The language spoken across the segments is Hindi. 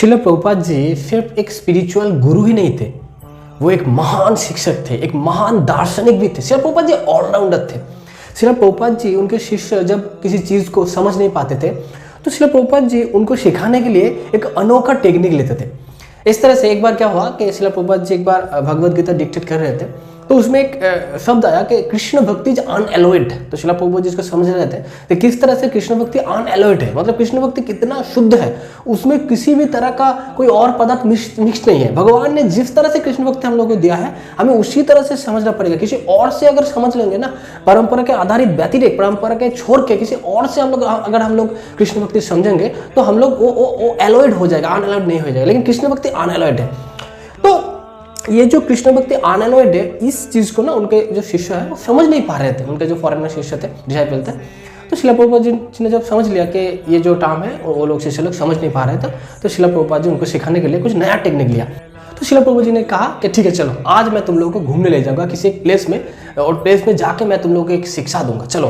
शिला प्रभुपाद जी सिर्फ एक स्पिरिचुअल गुरु ही नहीं थे, वो एक महान शिक्षक थे, एक महान दार्शनिक भी थे। शिला प्रभुपाद जी ऑलराउंडर थे। शिला प्रभुपाद जी, उनके शिष्य जब किसी चीज़ को समझ नहीं पाते थे तो शिला प्रभुपाद जी उनको सिखाने के लिए एक अनोखा टेक्निक लेते थे। इस तरह से एक बार क्या हुआ कि शिला प्रभुपाद जी एक बार भगवद गीता डिक्टेट कर रहे थे, तो उसमें एक शब्द आया कि कृष्ण भक्ति इज अनएलोइड। तो शिला प्रभुपाद जी इसको समझ रहे थे कि किस तरह से कृष्ण भक्ति अनएलोइड है, मतलब कृष्ण भक्ति कितना शुद्ध है, उसमें किसी भी तरह का कोई और पदार्थ मिक्स नहीं है। भगवान ने जिस तरह से कृष्ण भक्ति हम लोगों को दिया है, हमें उसी तरह से समझना पड़ेगा। किसी और से अगर समझ लेंगे ना, परंपरा के आधारित व्यतिरेक, परंपरा के छोड़ के किसी और से हम लोग कृष्ण भक्ति समझेंगे तो हम लोग वो एलोइड हो जाएगा, अनएलोइड नहीं हो जाएगा। लेकिन कृष्ण भक्ति अनएलोइड है। तो ये जो कृष्ण भक्ति अनएलोइड है, इस चीज़ को ना उनके जो शिष्य है वो समझ नहीं पा रहे थे, उनके जो फॉरेनर शिष्य थे, डिसाइपल थे। तो शिला प्रभुपाद जी ने जब समझ लिया कि ये जो टर्म है वो लोग शिष्य लोग समझ नहीं पा रहे थे, तो शिला प्रभुपाद जी उनको सिखाने के लिए कुछ नया टेक्निक लिया। तो शिला प्रभुपाद जी ने कहा कि ठीक है, चलो आज मैं तुम लोगों को घूमने ले जाऊंगा किसी एक प्लेस में, और प्लेस में जाके मैं तुम लोगों को एक शिक्षा दूंगा। चलो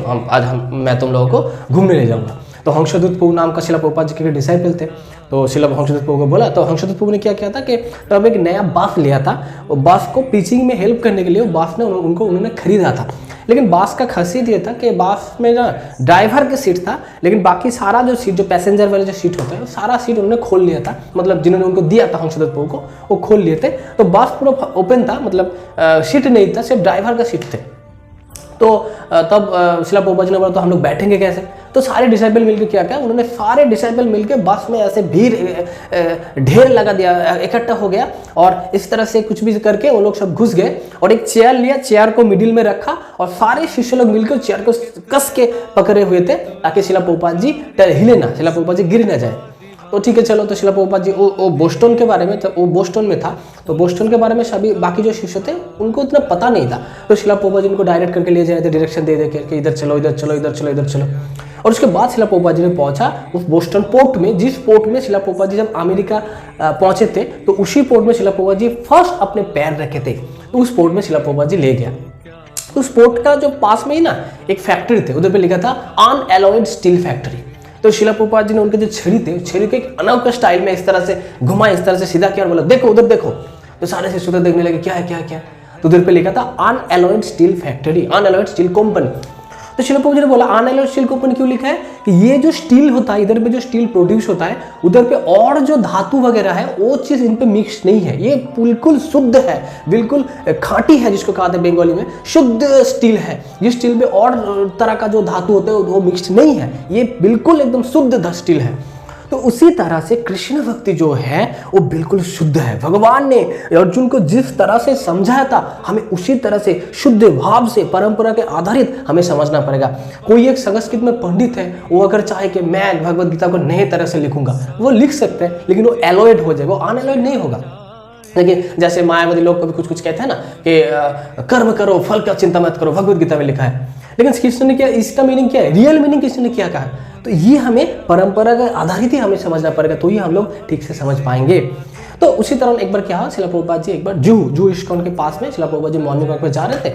मैं तुम लोगों को घूमने ले जाऊंगा। तो हंसदूत प्रभु नाम का शिला प्रभुपाद जी के डिसाइपल थे। तो शिला हंसदूत प्रभु को बोला, तो हंसदूत प्रभु ने क्या किया था कि तब एक नया बास लिया था, वो बास को पिचिंग में हेल्प करने के लिए वो बास ने उन्होंने खरीदा था। लेकिन बास का खासियत ये था कि बास में ना ड्राइवर की सीट था, लेकिन बाकी सारा जो सीट, जो पैसेंजर वाले जो सीट होता है, सारा सीट उन्होंने खोल लिया था। मतलब जिन्होंने उनको दिया था हंसदूत प्रभु को, वो खोल लिए थे। तो बास पूरा ओपन था, मतलब सीट नहीं था, सिर्फ ड्राइवर का सीट थे। तो तब शिला प्रभुपाद जी ने बोला तो हम लोग बैठेंगे कैसे? तो सारे डिसाइपल मिलकर क्या किया, उन्होंने सारे डिसाइपल मिलकर बस में ऐसे भीड़ ढेर लगा दिया, इकट्ठा हो गया, और इस तरह से कुछ भी करके वो लोग सब घुस गए और एक चेयर लिया, चेयर को मिडिल में रखा और सारे शिष्य लोग मिलकर चेयर को कस के पकड़े हुए थे ताकि शिला प्रभुपाद जी हिले ना, शिला प्रभुपाद जी गिर ना जाए। तो ठीक है, चलो। तो शिला प्रभुपाद जी वो बोस्टन के बारे में, वो बोस्टन में था, तो बोस्टन के बारे में सभी बाकी जो शिष्य थे उनको इतना पता नहीं था। तो शिला प्रभुपाद जी उनको डायरेक्ट करके ले जाए थे, डायरेक्शन दे के इधर चलो, इधर चलो, इधर चलो, इधर चलो। और उसके बाद शिला प्रभुपाद जी ने पहुंचा उस बोस्टन पोर्ट में, जिस पोर्ट में शिला प्रभुपाद जी जब अमेरिका पहुंचे थे, तो उसी पोर्ट में शिला प्रभुपाद जी फर्स्ट अपने पैर रखे थे। तो उस पोर्ट में शिला प्रभुपाद जी ले गया। तो उस पोर्ट का जो पास में ही ना एक फैक्ट्री थे, उधर पे लिखा था अनएलॉयड स्टील फैक्ट्री। तो शिला प्रभुपाद जी ने उनके जो छड़ी थे, छड़ी को एक अनोखा स्टाइल में इस तरह से घुमा, इस तरह से सीधा किया और बोला देखो उधर देखो। तो सारे शिष्य उधर देखने लगे, क्या है क्या है क्या है? तो उधर पे लिखा था अनएलॉयड स्टील फैक्ट्री, अनएलॉयड स्टील कंपनी। तो शिला प्रभुपाद जी ने बोला अनएलॉयड स्टील कंपनी क्यों लिखा है? कि ये जो स्टील होता है, इधर पे जो स्टील प्रोड्यूस होता है, उधर पे और जो धातु वगैरह है वो चीज इन पे मिक्स नहीं है, ये बिल्कुल शुद्ध है, बिल्कुल खाटी है, जिसको कहते हैं बंगाली में शुद्ध स्टील है। ये स्टील में और तरह का जो धातु होता है वो मिक्स नहीं है, ये बिल्कुल एकदम शुद्ध स्टील है। तो उसी तरह से कृष्ण भक्ति जो है वो बिल्कुल शुद्ध है। भगवान ने अर्जुन को जिस तरह से समझाया था, हमें उसी तरह से शुद्ध भाव से, परंपरा के आधारित हमें समझना पड़ेगा। कोई एक संस्कृत में पंडित है, वो अगर चाहे कि मैं भगवद गीता को नए तरह से लिखूंगा, वो लिख सकते हैं, लेकिन वो एलोइड हो जाएगा, वो अनएलोइड नहीं होगा। लेकिन जैसे मायावादी लोग कभी कुछ कहते हैं ना कि कर्म करो फल का चिंता मत करो, भगवद गीता में लिखा है। लेकिन कृष्ण ने क्या, इसका मीनिंग क्या है, रियल मीनिंग कृष्ण ने क्या कहा? तो ये हमें परंपरा के आधारित ही हमें समझना पड़ेगा, तो ये हम लोग ठीक से समझ पाएंगे। तो उसी तरह एक बार क्या हुआ, शिला प्रभुपाद जी एक बार जू इस्कॉन के पास में शिला प्रभुपाद जी मॉर्निंग वॉक पे जा रहे थे।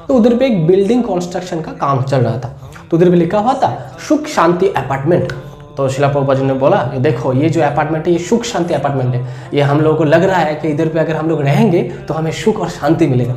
तो उधर पे एक बिल्डिंग कंस्ट्रक्शन का काम चल रहा था। तो उधर पे लिखा हुआ था सुख शांति अपार्टमेंट। तो शिला प्रभुपाद जी ने बोला देखो ये जो अपार्टमेंट है ये सुख शांति अपार्टमेंट है, ये हम लोगों को लग रहा है कि इधर पे अगर हम लोग रहेंगे तो हमें सुख और शांति मिलेगा।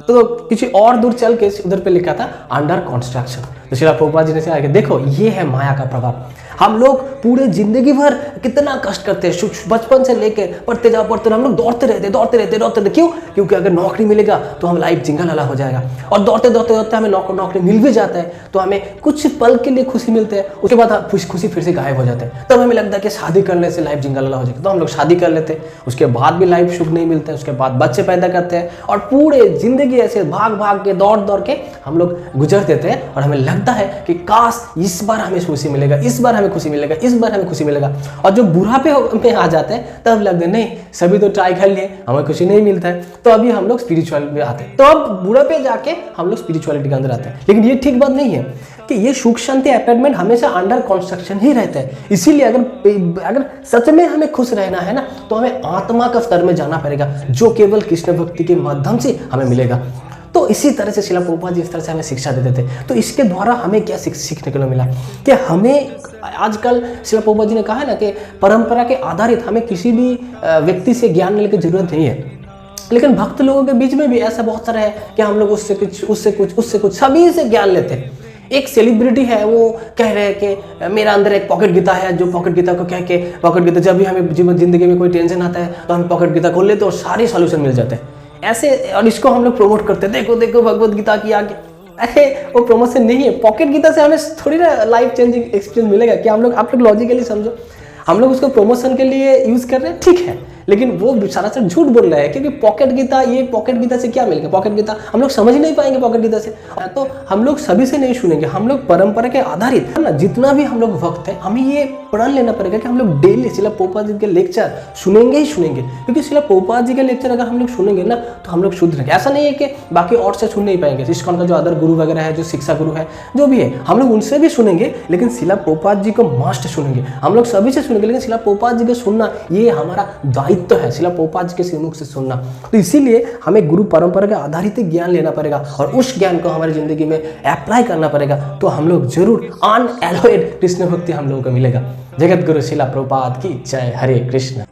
तो किसी और दूर चल के उधर पे लिखा था अंडर कंस्ट्रक्शन। तो शिला प्रभुपाद जी ने कहा कि देखो ये है माया का प्रभाव। हम लोग पूरे जिंदगी भर कितना कष्ट करते हैं, बचपन से लेकर पढ़ते जाओ हम लोग दौड़ते रहते। क्यों? क्योंकि अगर नौकरी मिलेगा तो हम लाइफ जिंगलाला हो जाएगा, और दौड़ते हमें नौकरी मिल भी जाता है तो हमें कुछ पल के लिए खुशी मिलते हैं, उसके बाद खुशी फिर से गायब हो जाते हैं। तब हमें लगता है कि शादी करने से लाइफ जिंगलाला हो जाएगा, तो हम लोग शादी कर लेते हैं, उसके बाद भी लाइफ सुख नहीं मिलता है, उसके बाद बच्चे पैदा करते हैं और पूरे जिंदगी ऐसे भाग के दौड़ के हम लोग गुजर देते हैं। और हमें लगता है कि काश इस बार हमें खुशी मिलेगा, इस बार हमें खुशी मिलेगा, इस बार हमें खुशी मिलेगा। और जो बुढ़ापे में आ जाते हैं तब लगता है नहीं सभी तो ट्राई कर लिए, हमें खुशी नहीं मिलता है, तो अभी हम लोग स्पिरिचुअल में आते हैं। तो अब बुढ़ापे जाके हम लोग स्पिरिचुअलिटी के अंदर आते हैं। लेकिन ये ठीक बात नहीं है कि ये सुख शांति अपार्टमेंट हमेशा अंडर कंस्ट्रक्शन ही रहता है। इसीलिए अगर सच में हमें खुश रहना है ना, तो हमें आत्मा का स्तर में जाना पड़ेगा, जो केवल कृष्ण भक्ति के माध्यम से हमें मिलेगा। तो इसी तरह से शिला प्रभुपाद जी इस तरह से हमें शिक्षा देते थे। तो इसके द्वारा हमें क्या सीखने को मिला कि हमें आजकल शिला प्रभुपाद जी ने कहा है ना कि परंपरा के आधारित हमें किसी भी व्यक्ति से ज्ञान लेने की जरूरत नहीं है। लेकिन भक्त लोगों के बीच में भी ऐसा बहुत सारा है कि हम लोग उससे कुछ सभी से ज्ञान लेते हैं। एक सेलिब्रिटी है, वो कह रहे हैं कि मेरा अंदर एक पॉकेट गीता है, जो पॉकेट गीता को कह के पॉकेट गीता, जब भी हमें जिंदगी में कोई टेंशन आता है तो हम पॉकेट गीता खोल लेते और सारे सॉल्यूशन मिल जाते हैं ऐसे, और इसको हम लोग प्रमोट करते हैं, देखो देखो भगवत गीता की आगे। अरे वो प्रमोशन नहीं है, पॉकेट गीता से हमें थोड़ी ना लाइफ चेंजिंग एक्सपीरियंस मिलेगा। क्या हम लोग, आप लोग लॉजिकली समझो, हम लोग उसको प्रमोशन के लिए यूज कर रहे हैं, ठीक है, लेकिन वो सरासर झूठ बोल रहा है, क्योंकि पॉकेट गीता, ये पॉकेट गीता से क्या मिलेगा? पॉकेट गीता हम लोग समझ ही नहीं पाएंगे पॉकेट गीता से। तो हम लोग सभी से नहीं सुनेंगे, हम लोग परंपरा के आधारित है ना, जितना भी हम लोग वक्त है, हमें ये प्रण लेना पड़ेगा कि हम लोग डेली शिला प्रभुपाद जी के लेक्चर सुनेंगे ही सुनेंगे। क्योंकि शिला प्रभुपाद जी के लेक्चर अगर हम लोग सुनेंगे ना तो हम लोग शुद्ध रहेंगे। ऐसा नहीं है कि बाकी और से सुन नहीं पाएंगे, इस्कॉन का जो अदर गुरु वगैरह है, जो शिक्षा गुरु है, जो भी है, हम लोग उनसे भी सुनेंगे, लेकिन शिला प्रभुपाद जी को मस्ट सुनेंगे। हम लोग सभी से सुनेंगे, लेकिन शिला प्रभुपाद जी को सुनना ये हमारा दायित्व है, शिला प्रभुपाद जी के श्रीमुख से सुनना। तो इसीलिए हमें गुरु परंपरा के आधारित ज्ञान लेना पड़ेगा और उस ज्ञान को हमारी जिंदगी में अप्लाई करना पड़ेगा। तो हम लोग जरूर अनएलोएड कृष्ण भक्ति हम लोगों को मिलेगा। जगत गुरु शिला प्रभुपाद की जय। हरे कृष्ण।